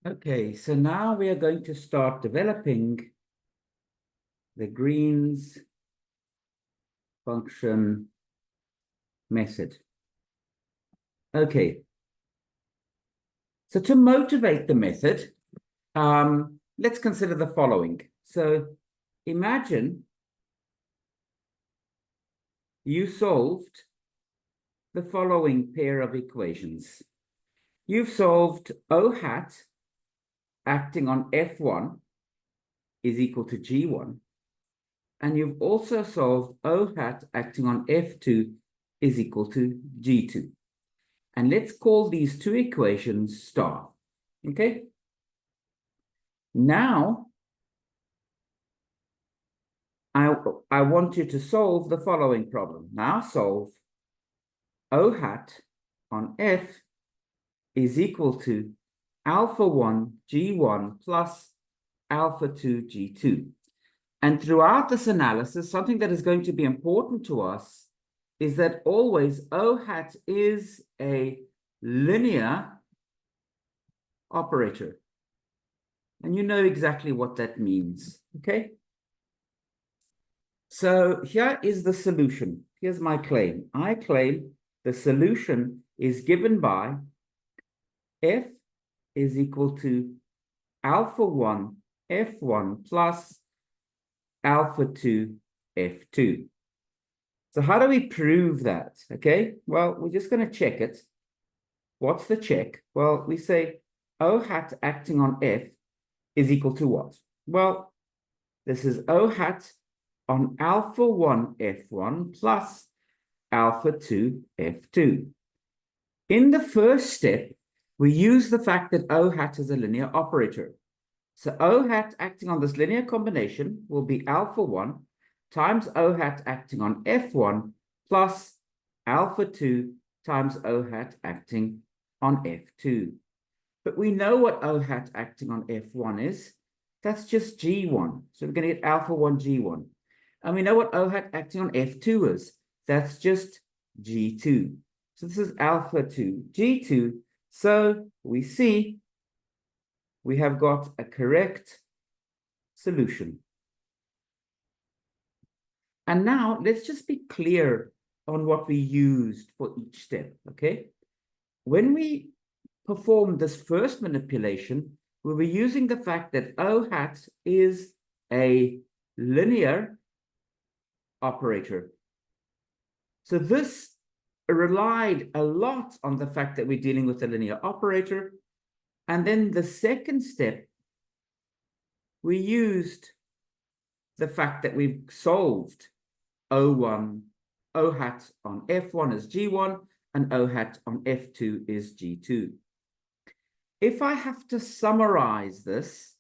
Okay, so now we are going to start developing the Green's function method. Okay, so to motivate the method, let's consider the following. So imagine you solved the following pair of equations. You've solved O hat acting on F1 is equal to G1. And you've also solved O hat acting on F2 is equal to G2. And let's call these two equations star. Okay? Now, I want you to solve the following problem. Now solve O hat on F is equal to alpha 1 G1 plus alpha 2 G2. And throughout this analysis, something that is going to be important to us is that always O hat is a linear operator. And you know exactly what that means, okay? So here is the solution. Here's my claim. I claim the solution is given by F is equal to alpha 1 F1 plus alpha 2 F2. So how do we prove that? Okay, well, we're just going to check it. What's the check? Well, we say O hat acting on F is equal to what? Well, this is O hat on alpha 1 F1 plus alpha 2 F2. In the first step, we use the fact that O hat is a linear operator. So O hat acting on this linear combination will be alpha 1 times O hat acting on F1 plus alpha 2 times O hat acting on F2. But we know what O hat acting on F1 is. That's just G1. So we're going to get alpha 1 G1. And we know what O hat acting on F2 is. That's just G2. So this is alpha 2 G2. So we see we have got a correct solution. And now let's just be clear on what we used for each step, okay? When we performed this first manipulation, we were using the fact that O hat is a linear operator. So this relied a lot on the fact that we're dealing with a linear operator. And then the second step, we used the fact that we've solved O1, O hat on F1 is G1, and O hat on F2 is G2. If I have to summarize this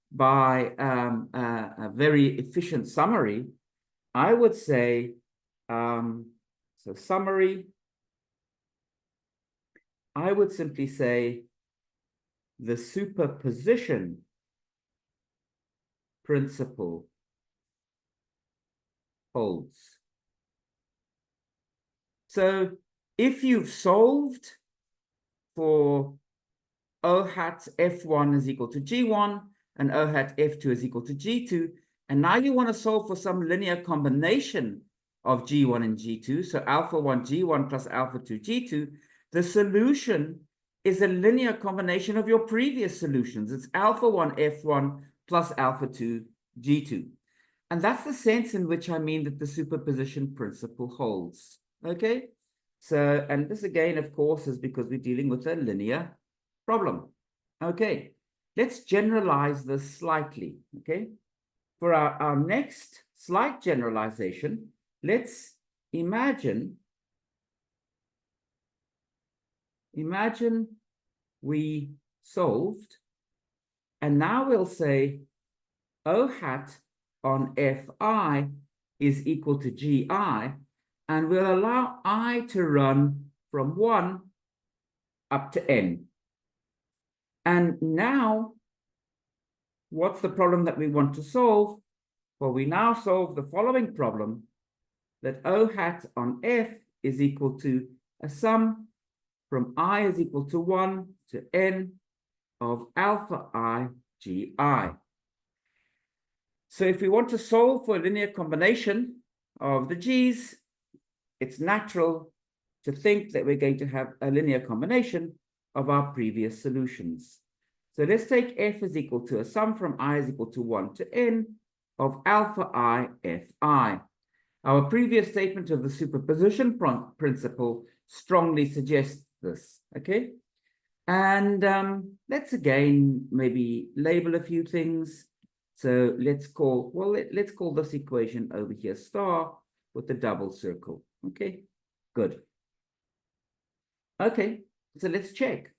by a very efficient summary, I would say, so summary, I would simply say the superposition principle holds. So if you've solved for O hat F1 is equal to G1 and O hat F2 is equal to G2, and now you want to solve for some linear combination of G1 and G2, so alpha 1 G1 plus alpha 2 G2, the solution is a linear combination of your previous solutions. It's alpha 1 F1 plus alpha 2 G2. And that's the sense in which I mean that the superposition principle holds, okay? So, and this again, of course, is because we're dealing with a linear problem. Okay, let's generalize this slightly, okay? For our next slight generalization, let's imagine we solved, and now we'll say O hat on Fi is equal to Gi, and we'll allow I to run from 1 up to n. And now, what's the problem that we want to solve? Well, we now solve the following problem, that O hat on F is equal to a sum from I is equal to 1 to n of alpha I gi. So if we want to solve for a linear combination of the g's, it's natural to think that we're going to have a linear combination of our previous solutions. So let's take f is equal to a sum from I is equal to 1 to n of alpha I fi. Our previous statement of the superposition principle strongly suggests this, okay? And let's again maybe label a few things. So let's call, well, let's call this equation over here star with the double circle, okay? Good. Okay, so let's check.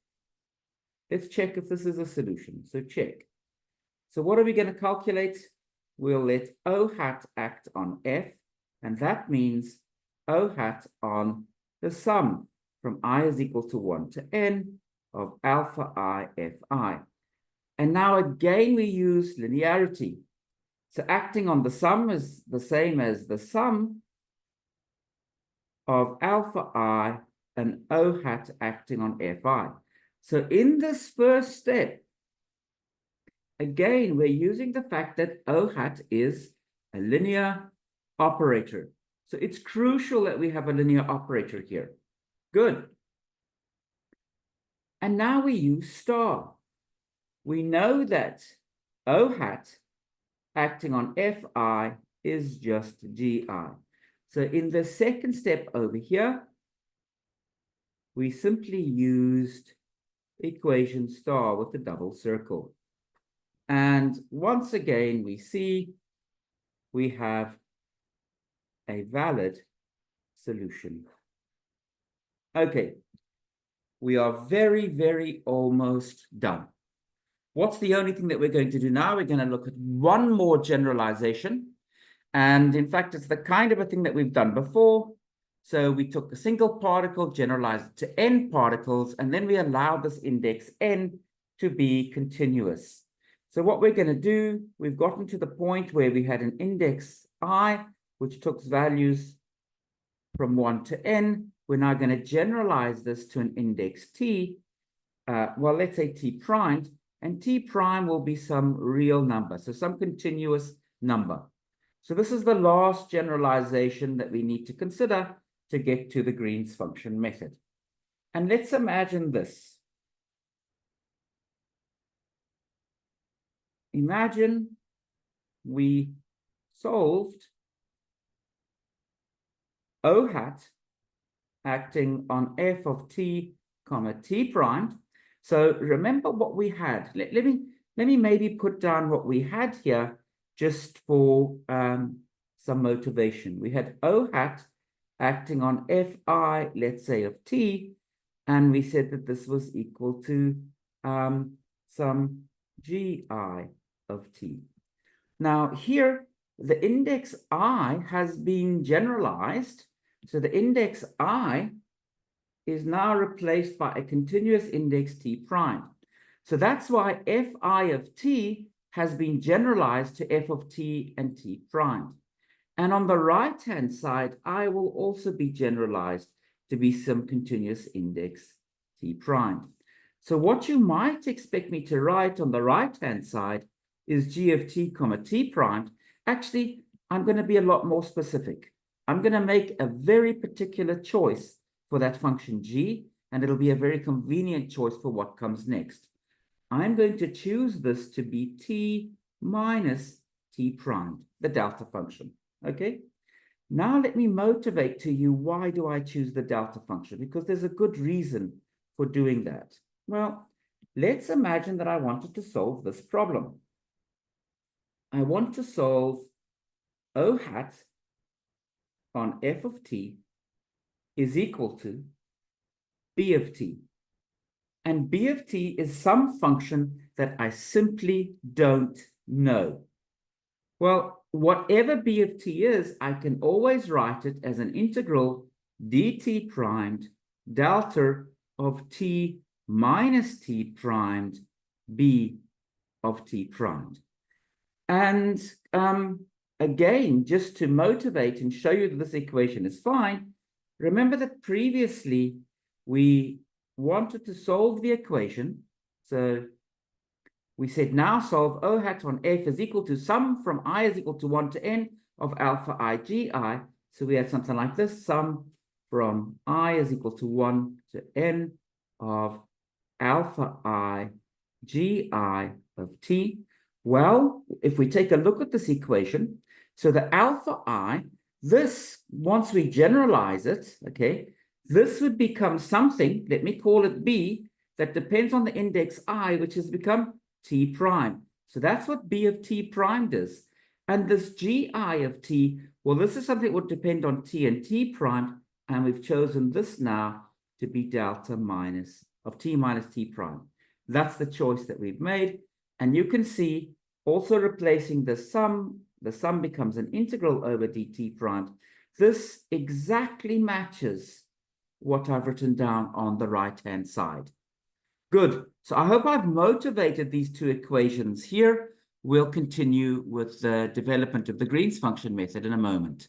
Let's check if this is a solution. So check. So what are we going to calculate? We'll let O hat act on F, and that means O hat on the sum from I is equal to 1 to n of alpha I fi. And now again, we use linearity. So acting on the sum is the same as the sum of alpha I and O hat acting on fi. So in this first step, again, we're using the fact that O hat is a linear operator. So it's crucial that we have a linear operator here. Good. And now we use star. We know that O hat acting on fi is just gi. So in the second step over here, we simply used equation star with the double circle. And once again, we see we have a valid solution. Okay, we are very, very almost done. What's the only thing that we're going to do now? We're going to look at one more generalization. And in fact, it's the kind of a thing that we've done before. So we took a single particle, generalized it to n particles, and then we allowed this index n to be continuous. So what we're going to do, we've gotten to the point where we had an index I, which took values from 1 to n. We're now going to generalize this to an index t. Well, let's say t primed, and t prime will be some real number, so some continuous number. So this is the last generalization that we need to consider to get to the Green's function method. And let's imagine this. Imagine we solved O hat acting on f of t comma t prime. So remember what we had. Let me maybe put down what we had here just for some motivation. We had O hat acting on fi, let's say, of t, and we said that this was equal to some gi of t. Now here, the index I has been generalized. So the index I is now replaced by a continuous index t prime. So that's why fi of t has been generalized to f of t and t prime. And on the right-hand side, I will also be generalized to be some continuous index t prime. So what you might expect me to write on the right-hand side is g of t comma t prime. Actually, I'm going to be a lot more specific. I'm going to make a very particular choice for that function g, and it'll be a very convenient choice for what comes next. I'm going to choose this to be t minus t prime, the delta function, okay? Now let me motivate to you, why do I choose the delta function? Because there's a good reason for doing that. Well, let's imagine that I wanted to solve this problem. I want to solve O hat on f of t is equal to b of t. And b of t is some function that I simply don't know. Well, whatever b of t is, I can always write it as an integral dt primed delta of t minus t primed b of t primed. And again, just to motivate and show you that this equation is fine, remember that previously we wanted to solve the equation. So we said now solve O hat on F is equal to sum from I is equal to 1 to N of alpha I Gi. So we have something like this, sum from I is equal to 1 to N of alpha I Gi of T. Well, if we take a look at this equation, so the alpha I, this, once we generalize it, okay, this would become something, let me call it B, that depends on the index I, which has become T prime. So that's what B of T prime does. And this Gi of T, well, this is something that would depend on T and T prime, and we've chosen this now to be delta minus of T minus T prime. That's the choice that we've made. And you can see also replacing the sum becomes an integral over dt prime. This exactly matches what I've written down on the right-hand side. Good. So I hope I've motivated these two equations here. We'll continue with the development of the Green's function method in a moment.